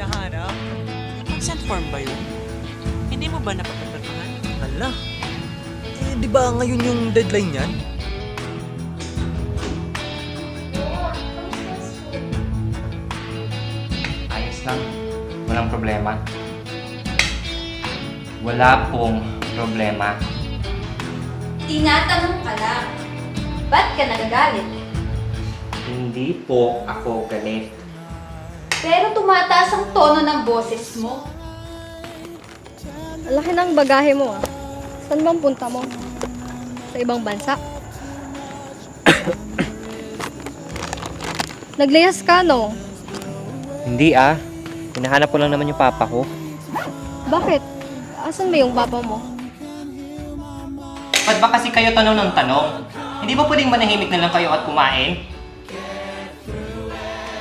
hinahanap. Consent form ba yun? Hindi mo ba napapagpapaan? Hala. Eh, di ba ngayon yung deadline niyan? Ayos lang. Walang problema. Wala pong problema. Tinatanong ka lang. Ba't ka nagagalit? Hindi po ako galit. Pero tumataas ang tono ng boses mo. Ang laki ng bagahe mo ah. Saan bang punta mo? Sa ibang bansa? Naglayas ka, no? Hindi ah. Hinahanap ko lang naman yung papa ko. Bakit? Asan ba yung papa mo? Ba't ba kasi kayo tanong ng tanong? Hindi ba pwedeng manahimik na lang kayo at kumain?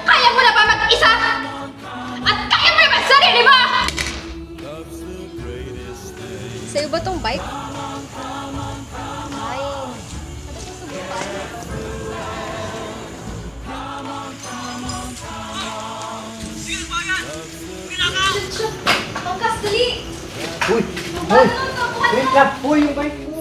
Kaya mo na ba mag-isa? At kaya mo na ba sarili mo? Sa'yo ba tong bike? Ay, ano ba subukan? Pangkas, dali! Uy! Uy! Wait lang! Uy! Yung bike ko!